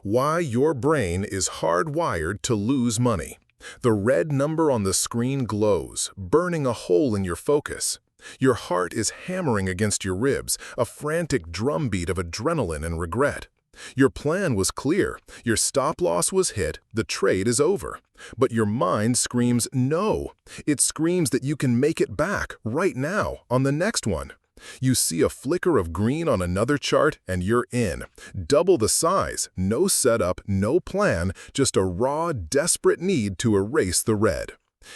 Why your brain is hardwired to lose money. The red number on the screen glows, burning a hole in your focus. Your heart is hammering against your ribs, a frantic drumbeat of adrenaline and regret. Your plan was clear, your stop-loss was hit, the trade is over. But your mind screams no. It screams that you can make it back, right now, on the next one. You see a flicker of green on another chart and you're in. Double the size, no setup, no plan, just a raw, desperate need to erase the red.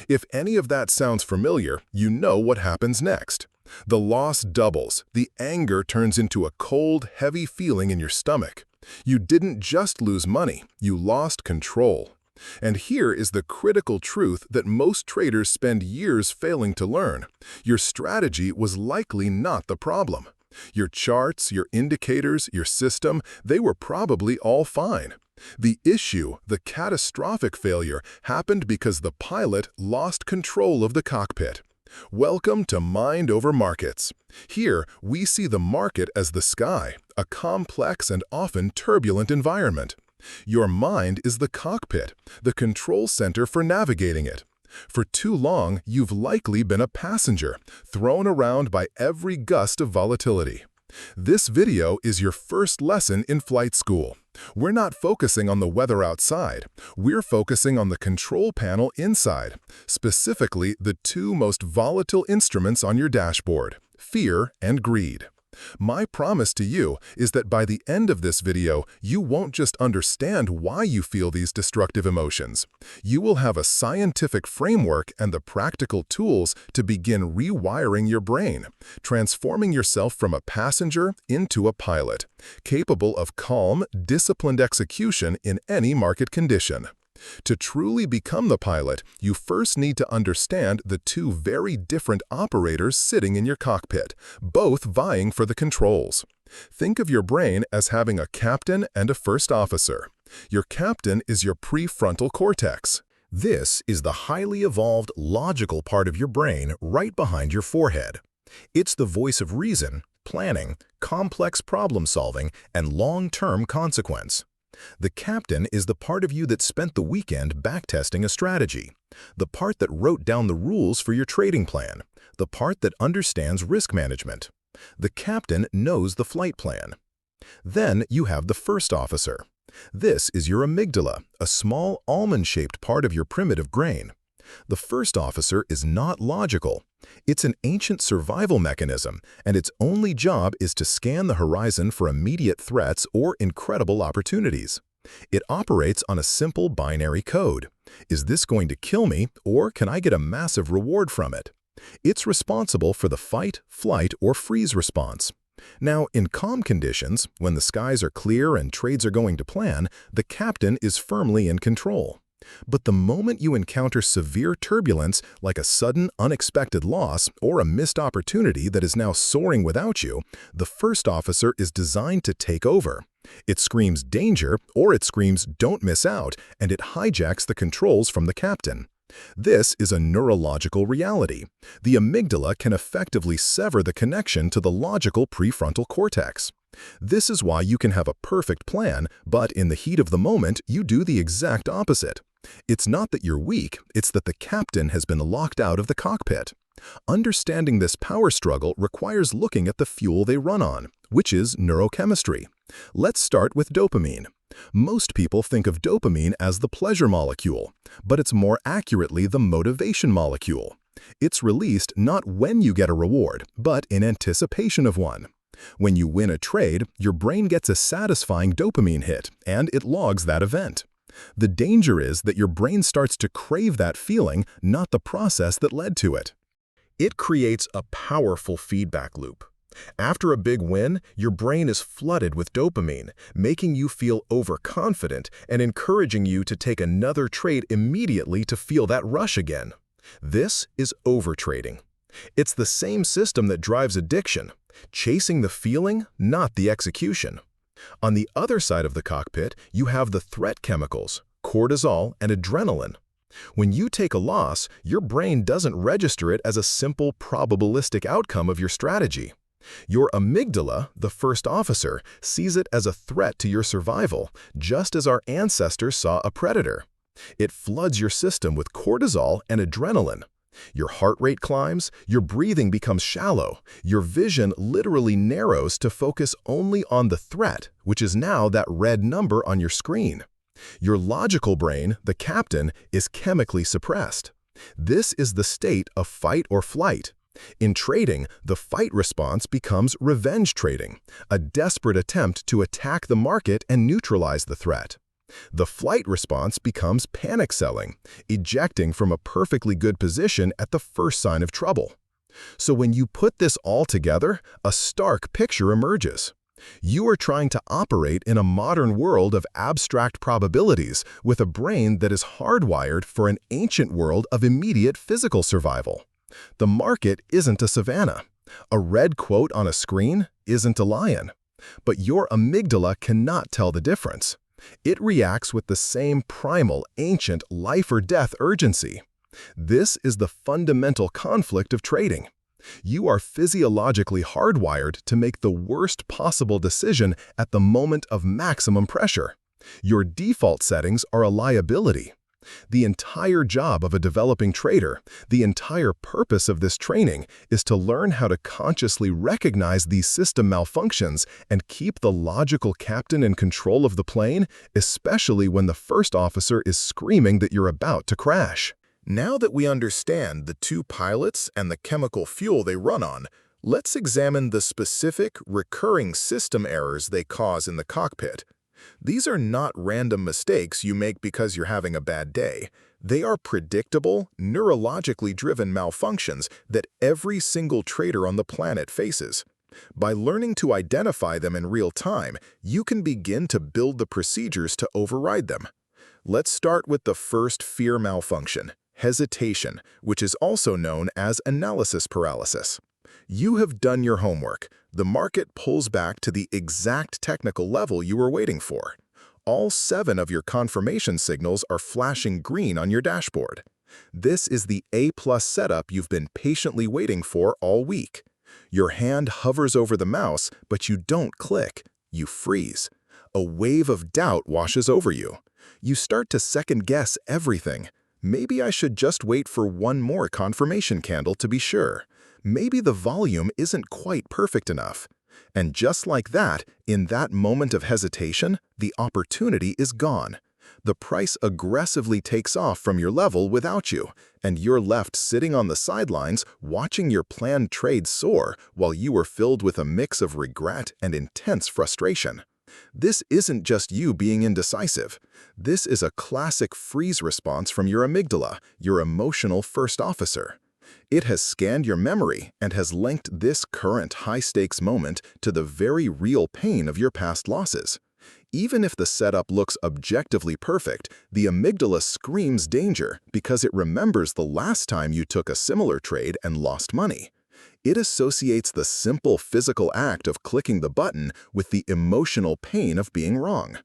If any of that sounds familiar, you know what happens next. The loss doubles, the anger turns into a cold, heavy feeling in your stomach. You didn't just lose money, you lost control. And here is the critical truth that most traders spend years failing to learn. Your strategy was likely not the problem. Your charts, your indicators, your system, they were probably all fine. The issue, the catastrophic failure, happened because the pilot lost control of the cockpit. Welcome to Mind Over Markets. Here, we see the market as the sky, a complex and often turbulent environment. Your mind is the cockpit, the control center for navigating it. For too long, you've likely been a passenger, thrown around by every gust of volatility. This video is your first lesson in flight school. We're not focusing on the weather outside. We're focusing on the control panel inside, specifically the two most volatile instruments on your dashboard, fear and greed. My promise to you is that by the end of this video, you won't just understand why you feel these destructive emotions. You will have a scientific framework and the practical tools to begin rewiring your brain, transforming yourself from a passenger into a pilot, capable of calm, disciplined execution in any market condition. To truly become the pilot, you first need to understand the two very different operators sitting in your cockpit, both vying for the controls. Think of your brain as having a captain and a first officer. Your captain is your prefrontal cortex. This is the highly evolved, logical part of your brain right behind your forehead. It's the voice of reason, planning, complex problem-solving, and long-term consequence. The captain is the part of you that spent the weekend backtesting a strategy, the part that wrote down the rules for your trading plan, the part that understands risk management. The captain knows the flight plan. Then you have the first officer. This is your amygdala, a small almond-shaped part of your primitive brain. The first officer is not logical. It's an ancient survival mechanism, and its only job is to scan the horizon for immediate threats or incredible opportunities. It operates on a simple binary code. Is this going to kill me, or can I get a massive reward from it? It's responsible for the fight, flight, or freeze response. Now, in calm conditions, when the skies are clear and trades are going to plan, the captain is firmly in control. But the moment you encounter severe turbulence, like a sudden, unexpected loss or a missed opportunity that is now soaring without you, the first officer is designed to take over. It screams danger, or it screams don't miss out, and it hijacks the controls from the captain. This is a neurological reality. The amygdala can effectively sever the connection to the logical prefrontal cortex. This is why you can have a perfect plan, but in the heat of the moment, you do the exact opposite. It's not that you're weak, it's that the captain has been locked out of the cockpit. Understanding this power struggle requires looking at the fuel they run on, which is neurochemistry. Let's start with dopamine. Most people think of dopamine as the pleasure molecule, but it's more accurately the motivation molecule. It's released not when you get a reward, but in anticipation of one. When you win a trade, your brain gets a satisfying dopamine hit, and it logs that event. The danger is that your brain starts to crave that feeling, not the process that led to it. It creates a powerful feedback loop. After a big win, your brain is flooded with dopamine, making you feel overconfident and encouraging you to take another trade immediately to feel that rush again. This is overtrading. It's the same system that drives addiction, chasing the feeling, not the execution. On the other side of the cockpit, you have the threat chemicals, cortisol and adrenaline. When you take a loss, your brain doesn't register it as a simple probabilistic outcome of your strategy. Your amygdala, the first officer, sees it as a threat to your survival, just as our ancestors saw a predator. It floods your system with cortisol and adrenaline. Your heart rate climbs, your breathing becomes shallow, your vision literally narrows to focus only on the threat, which is now that red number on your screen. Your logical brain, the captain, is chemically suppressed. This is the state of fight or flight. In trading, the fight response becomes revenge trading, a desperate attempt to attack the market and neutralize the threat. The flight response becomes panic selling, ejecting from a perfectly good position at the first sign of trouble. So when you put this all together, a stark picture emerges. You are trying to operate in a modern world of abstract probabilities with a brain that is hardwired for an ancient world of immediate physical survival. The market isn't a savanna. A red quote on a screen isn't a lion. But your amygdala cannot tell the difference. It reacts with the same primal, ancient, life-or-death urgency. This is the fundamental conflict of trading. You are physiologically hardwired to make the worst possible decision at the moment of maximum pressure. Your default settings are a liability. The entire job of a developing trader, the entire purpose of this training, is to learn how to consciously recognize these system malfunctions and keep the logical captain in control of the plane, especially when the first officer is screaming that you're about to crash. Now that we understand the two pilots and the chemical fuel they run on, let's examine the specific, recurring system errors they cause in the cockpit. These are not random mistakes you make because you're having a bad day. They are predictable, neurologically driven malfunctions that every single trader on the planet faces. By learning to identify them in real time, you can begin to build the procedures to override them. Let's start with the first fear malfunction, hesitation, which is also known as analysis paralysis. You have done your homework. The market pulls back to the exact technical level you were waiting for. All 7 of your confirmation signals are flashing green on your dashboard. This is the A+ setup you've been patiently waiting for all week. Your hand hovers over the mouse, but you don't click. You freeze. A wave of doubt washes over you. You start to second-guess everything. Maybe I should just wait for one more confirmation candle to be sure. Maybe the volume isn't quite perfect enough. And just like that, in that moment of hesitation, the opportunity is gone. The price aggressively takes off from your level without you, and you're left sitting on the sidelines watching your planned trade soar while you are filled with a mix of regret and intense frustration. This isn't just you being indecisive. This is a classic freeze response from your amygdala, your emotional first officer. It has scanned your memory and has linked this current high-stakes moment to the very real pain of your past losses. Even if the setup looks objectively perfect, the amygdala screams danger because it remembers the last time you took a similar trade and lost money. It associates the simple physical act of clicking the button with the emotional pain of being wrong.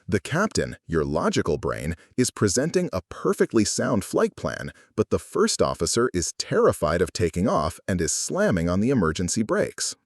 The captain, your logical brain, is presenting a perfectly sound flight plan, but the first officer is terrified of taking off and is slamming on the emergency brakes.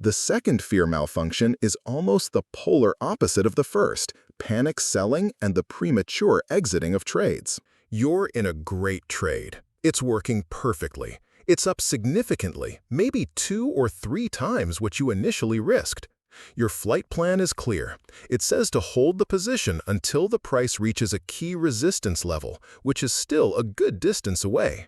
The second fear malfunction is almost the polar opposite of the first, panic selling and the premature exiting of trades. You're in a great trade. It's working perfectly. It's up significantly, maybe 2 or 3 times what you initially risked. Your flight plan is clear. It says to hold the position until the price reaches a key resistance level, which is still a good distance away.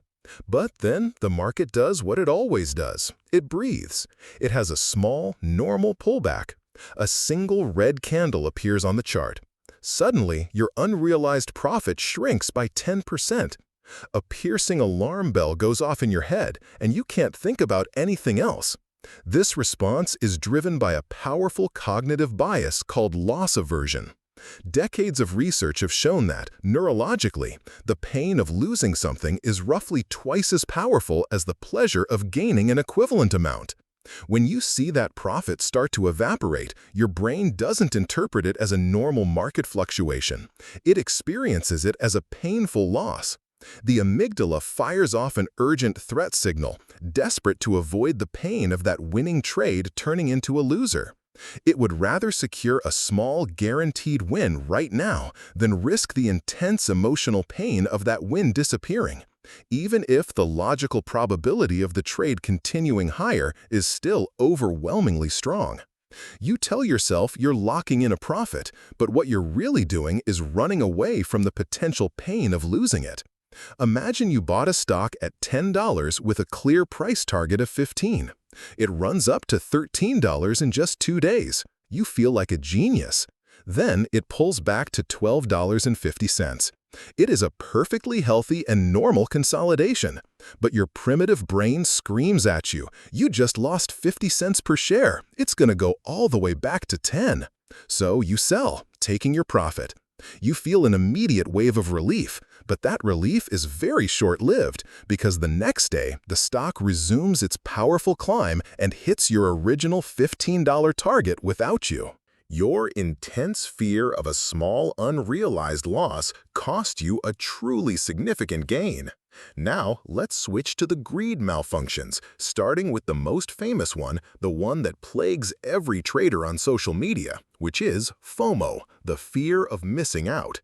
But then the market does what it always does. It breathes. It has a small, normal pullback. A single red candle appears on the chart. Suddenly, your unrealized profit shrinks by 10%. A piercing alarm bell goes off in your head, and you can't think about anything else. This response is driven by a powerful cognitive bias called loss aversion. Decades of research have shown that, neurologically, the pain of losing something is roughly twice as powerful as the pleasure of gaining an equivalent amount. When you see that profit start to evaporate, your brain doesn't interpret it as a normal market fluctuation. It experiences it as a painful loss. The amygdala fires off an urgent threat signal, desperate to avoid the pain of that winning trade turning into a loser. It would rather secure a small, guaranteed win right now than risk the intense emotional pain of that win disappearing, even if the logical probability of the trade continuing higher is still overwhelmingly strong. You tell yourself you're locking in a profit, but what you're really doing is running away from the potential pain of losing it. Imagine you bought a stock at $10 with a clear price target of $15. It runs up to $13 in just 2 days. You feel like a genius. Then it pulls back to $12.50. It is a perfectly healthy and normal consolidation. But your primitive brain screams at you, you just lost 50 cents per share. It's going to go all the way back to 10. So you sell, taking your profit. You feel an immediate wave of relief, but that relief is very short-lived because the next day, the stock resumes its powerful climb and hits your original $15 target without you. Your intense fear of a small, unrealized loss cost you a truly significant gain. Now, let's switch to the greed malfunctions, starting with the most famous one, the one that plagues every trader on social media, which is FOMO, the fear of missing out.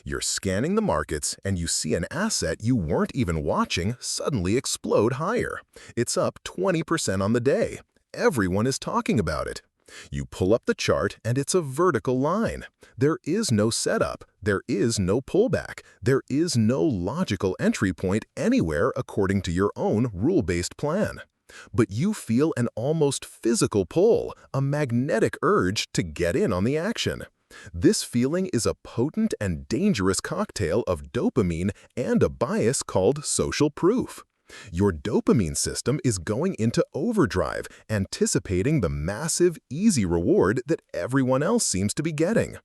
You're scanning the markets and you see an asset you weren't even watching suddenly explode higher. It's up 20% on the day. Everyone is talking about it. You pull up the chart and it's a vertical line. There is no setup. There is no pullback. There is no logical entry point anywhere according to your own rule-based plan. But you feel an almost physical pull, a magnetic urge to get in on the action. This feeling is a potent and dangerous cocktail of dopamine and a bias called social proof. Your dopamine system is going into overdrive, anticipating the massive, easy reward that everyone else seems to be getting.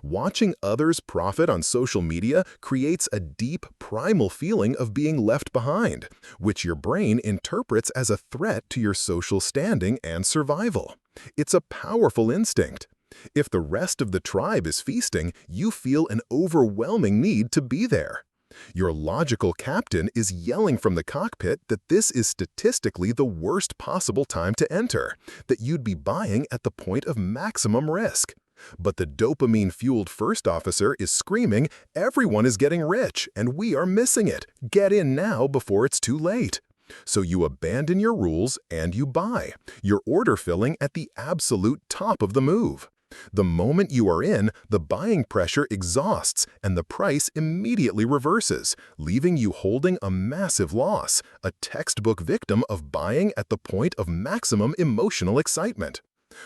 Watching others profit on social media creates a deep, primal feeling of being left behind, which your brain interprets as a threat to your social standing and survival. It's a powerful instinct. If the rest of the tribe is feasting, you feel an overwhelming need to be there. Your logical captain is yelling from the cockpit that this is statistically the worst possible time to enter, that you'd be buying at the point of maximum risk. But the dopamine-fueled first officer is screaming, "Everyone is getting rich, and we are missing it. Get in now before it's too late." So you abandon your rules and you buy, your order filling at the absolute top of the move. The moment you are in, the buying pressure exhausts and the price immediately reverses, leaving you holding a massive loss, a textbook victim of buying at the point of maximum emotional excitement.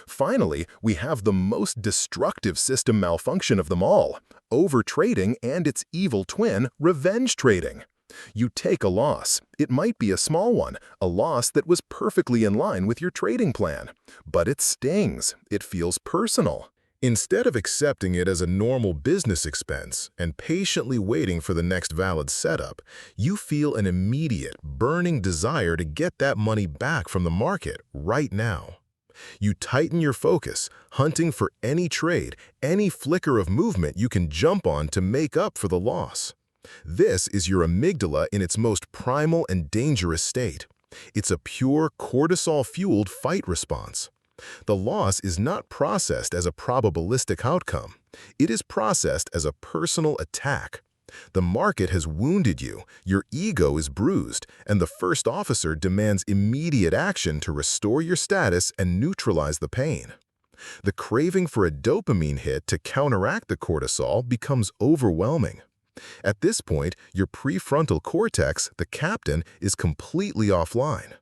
Finally, we have the most destructive system malfunction of them all, overtrading and its evil twin, revenge trading. You take a loss. It might be a small one, a loss that was perfectly in line with your trading plan. But it stings. It feels personal. Instead of accepting it as a normal business expense and patiently waiting for the next valid setup, you feel an immediate, burning desire to get that money back from the market right now. You tighten your focus, hunting for any trade, any flicker of movement you can jump on to make up for the loss. This is your amygdala in its most primal and dangerous state. It's a pure cortisol-fueled fight response. The loss is not processed as a probabilistic outcome. It is processed as a personal attack. The market has wounded you, your ego is bruised, and the first officer demands immediate action to restore your status and neutralize the pain. The craving for a dopamine hit to counteract the cortisol becomes overwhelming. At this point, your prefrontal cortex, the captain, is completely offline.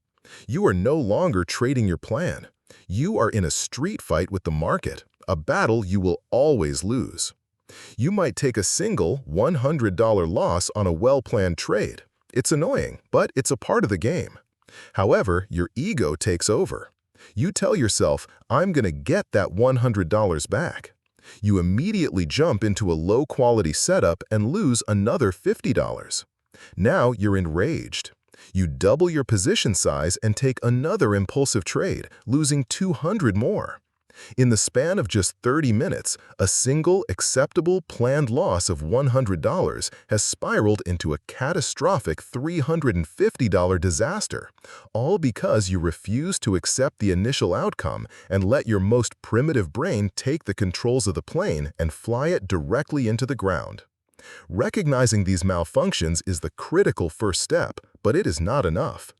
You are no longer trading your plan. You are in a street fight with the market, a battle you will always lose. You might take a single $100 loss on a well-planned trade. It's annoying, but it's a part of the game. However, your ego takes over. You tell yourself, "I'm going to get that $100 back." You immediately jump into a low-quality setup and lose another $50. Now you're enraged. You double your position size and take another impulsive trade, losing $200 more. In the span of just 30 minutes, a single acceptable planned loss of $100 has spiraled into a catastrophic $350 disaster, all because you refuse to accept the initial outcome and let your most primitive brain take the controls of the plane and fly it directly into the ground. Recognizing these malfunctions is the critical first step, but it is not enough.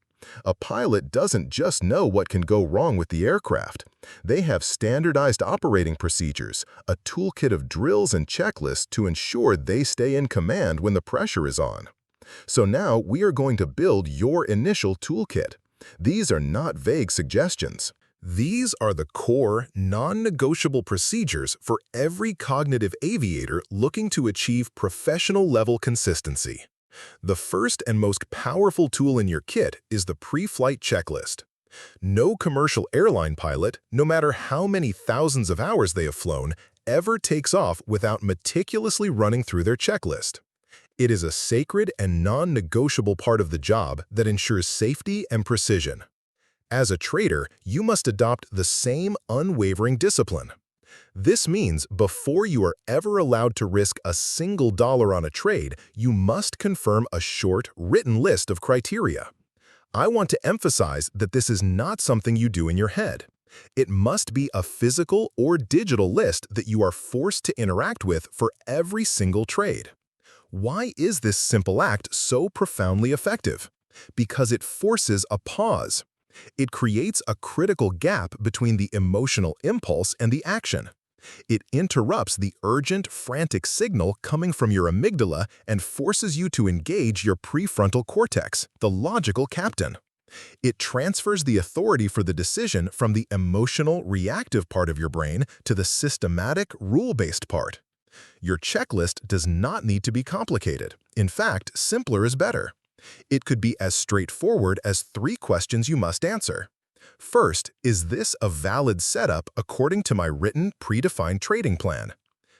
A pilot doesn't just know what can go wrong with the aircraft. They have standardized operating procedures, a toolkit of drills and checklists to ensure they stay in command when the pressure is on. So now we are going to build your initial toolkit. These are not vague suggestions. These are the core, non-negotiable procedures for every cognitive aviator looking to achieve professional-level consistency. The first and most powerful tool in your kit is the pre-flight checklist. No commercial airline pilot, no matter how many thousands of hours they have flown, ever takes off without meticulously running through their checklist. It is a sacred and non-negotiable part of the job that ensures safety and precision. As a trader, you must adopt the same unwavering discipline. This means before you are ever allowed to risk a single dollar on a trade, you must confirm a short, written list of criteria. I want to emphasize that this is not something you do in your head. It must be a physical or digital list that you are forced to interact with for every single trade. Why is this simple act so profoundly effective? Because it forces a pause. It creates a critical gap between the emotional impulse and the action. It interrupts the urgent, frantic signal coming from your amygdala and forces you to engage your prefrontal cortex, the logical captain. It transfers the authority for the decision from the emotional, reactive part of your brain to the systematic, rule-based part. Your checklist does not need to be complicated. In fact, simpler is better. It could be as straightforward as 3 questions you must answer. First, is this a valid setup according to my written, predefined trading plan?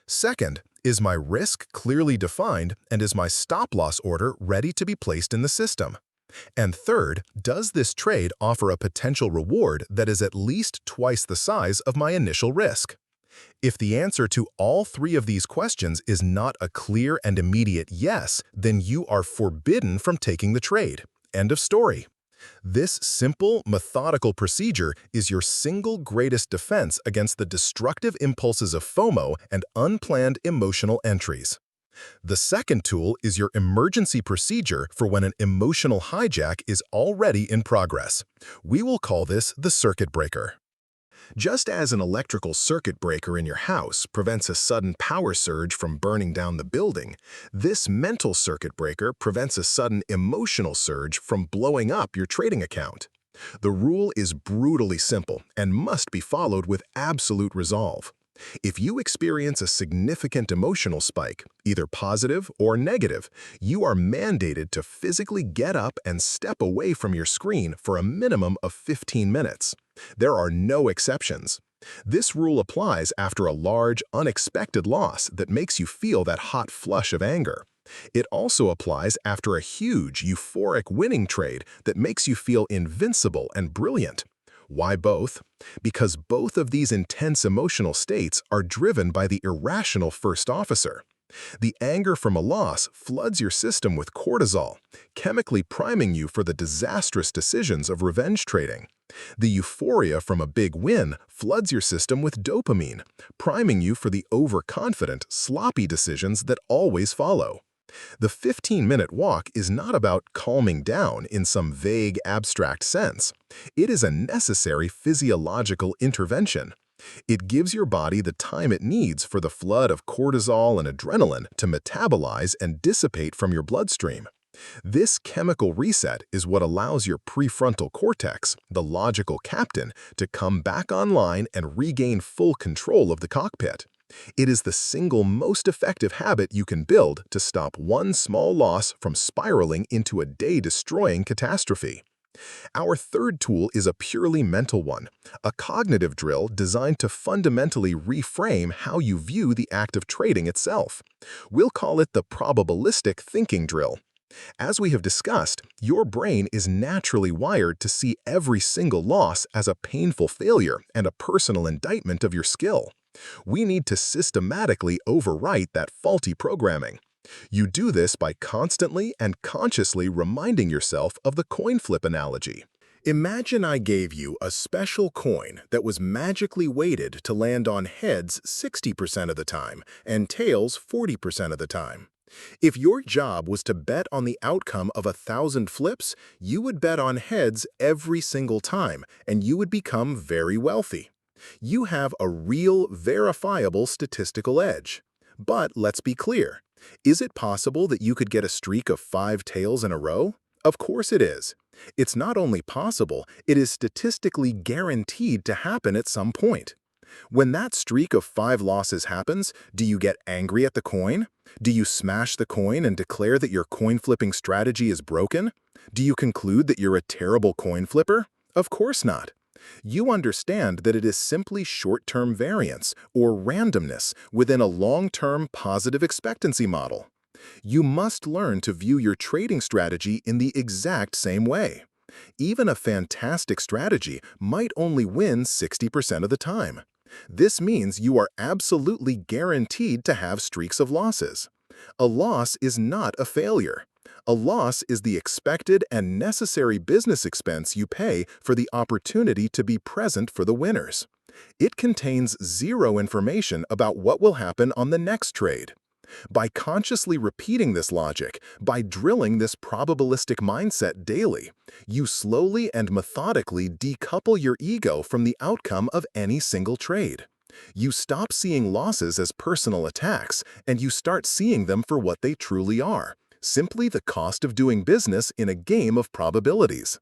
Second, is my risk clearly defined and is my stop-loss order ready to be placed in the system? And third, does this trade offer a potential reward that is at least twice the size of my initial risk? If the answer to all 3 of these questions is not a clear and immediate yes, then you are forbidden from taking the trade. End of story. This simple, methodical procedure is your single greatest defense against the destructive impulses of FOMO and unplanned emotional entries. The second tool is your emergency procedure for when an emotional hijack is already in progress. We will call this the circuit breaker. Just as an electrical circuit breaker in your house prevents a sudden power surge from burning down the building, this mental circuit breaker prevents a sudden emotional surge from blowing up your trading account. The rule is brutally simple and must be followed with absolute resolve. If you experience a significant emotional spike, either positive or negative, you are mandated to physically get up and step away from your screen for a minimum of 15 minutes. There are no exceptions. This rule applies after a large, unexpected loss that makes you feel that hot flush of anger. It also applies after a huge, euphoric winning trade that makes you feel invincible and brilliant. Why both? Because both of these intense emotional states are driven by the irrational first officer. The anger from a loss floods your system with cortisol, chemically priming you for the disastrous decisions of revenge trading. The euphoria from a big win floods your system with dopamine, priming you for the overconfident, sloppy decisions that always follow. The 15-minute walk is not about calming down in some vague, abstract sense. It is a necessary physiological intervention. It gives your body the time it needs for the flood of cortisol and adrenaline to metabolize and dissipate from your bloodstream. This chemical reset is what allows your prefrontal cortex, the logical captain, to come back online and regain full control of the cockpit. It is the single most effective habit you can build to stop one small loss from spiraling into a day-destroying catastrophe. Our third tool is a purely mental one, a cognitive drill designed to fundamentally reframe how you view the act of trading itself. We'll call it the probabilistic thinking drill. As we have discussed, your brain is naturally wired to see every single loss as a painful failure and a personal indictment of your skill. We need to systematically overwrite that faulty programming. You do this by constantly and consciously reminding yourself of the coin flip analogy. Imagine I gave you a special coin that was magically weighted to land on heads 60% of the time and tails 40% of the time. If your job was to bet on the outcome of 1,000 flips, you would bet on heads every single time, and you would become very wealthy. You have a real, verifiable statistical edge. But let's be clear. Is it possible that you could get a streak of 5 tails in a row? Of course it is. It's not only possible, it is statistically guaranteed to happen at some point. When that streak of 5 losses happens, do you get angry at the coin? Do you smash the coin and declare that your coin flipping strategy is broken? Do you conclude that you're a terrible coin flipper? Of course not. You understand that it is simply short-term variance or randomness within a long-term positive expectancy model. You must learn to view your trading strategy in the exact same way. Even a fantastic strategy might only win 60% of the time. This means you are absolutely guaranteed to have streaks of losses. A loss is not a failure. A loss is the expected and necessary business expense you pay for the opportunity to be present for the winners. It contains zero information about what will happen on the next trade. By consciously repeating this logic, by drilling this probabilistic mindset daily, you slowly and methodically decouple your ego from the outcome of any single trade. You stop seeing losses as personal attacks, and you start seeing them for what they truly are, simply the cost of doing business in a game of probabilities.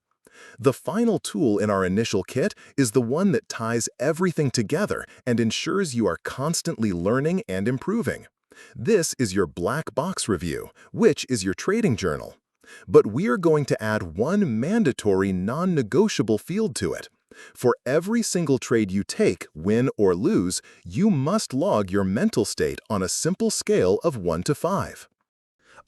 The final tool in our initial kit is the one that ties everything together and ensures you are constantly learning and improving. This is your black box review, which is your trading journal. But we are going to add one mandatory non-negotiable field to it. For every single trade you take, win or lose, you must log your mental state on a simple scale of 1 to 5.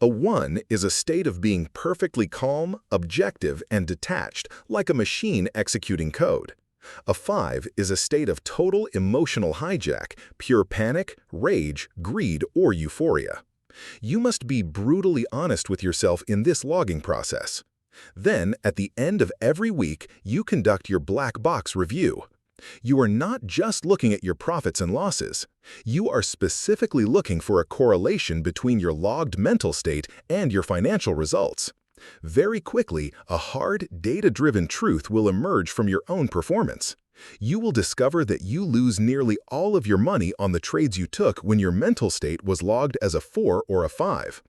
A 1 is a state of being perfectly calm, objective, and detached, like a machine executing code. A 5 is a state of total emotional hijack, pure panic, rage, greed, or euphoria. You must be brutally honest with yourself in this logging process. Then, at the end of every week, you conduct your black box review. You are not just looking at your profits and losses. You are specifically looking for a correlation between your logged mental state and your financial results. Very quickly, a hard, data-driven truth will emerge from your own performance. You will discover that you lose nearly all of your money on the trades you took when your mental state was logged as a 4 or a 5.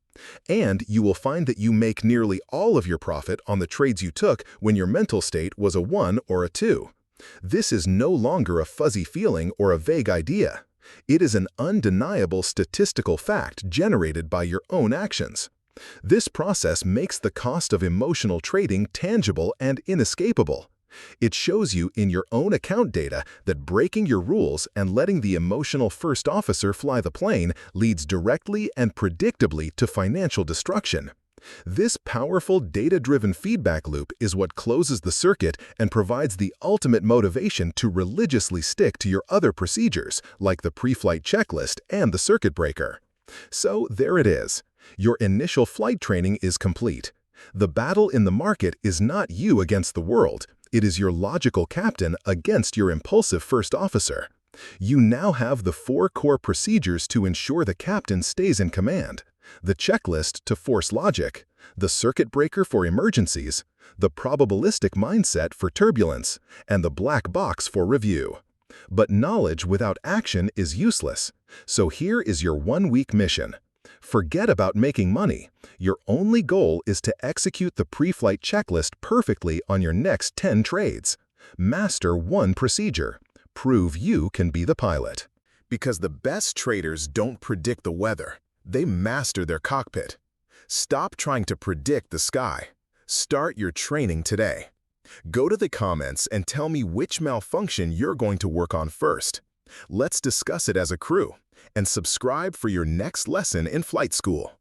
And you will find that you make nearly all of your profit on the trades you took when your mental state was a 1 or a 2. This is no longer a fuzzy feeling or a vague idea. It is an undeniable statistical fact generated by your own actions. This process makes the cost of emotional trading tangible and inescapable. It shows you in your own account data that breaking your rules and letting the emotional first officer fly the plane leads directly and predictably to financial destruction. This powerful data-driven feedback loop is what closes the circuit and provides the ultimate motivation to religiously stick to your other procedures, like the pre-flight checklist and the circuit breaker. So there it is. Your initial flight training is complete. The battle in the market is not you against the world. It is your logical captain against your impulsive first officer. You now have the 4 core procedures to ensure the captain stays in command: the checklist to force logic, the circuit breaker for emergencies, the probabilistic mindset for turbulence, and the black box for review. But knowledge without action is useless. So here is your 1-week mission. Forget about making money. Your only goal is to execute the pre-flight checklist perfectly on your next 10 trades. Master one procedure. Prove you can be the pilot. Because the best traders don't predict the weather. They master their cockpit. Stop trying to predict the sky. Start your training today. Go to the comments and tell me which malfunction you're going to work on first. Let's discuss it as a crew. And subscribe for your next lesson in flight school.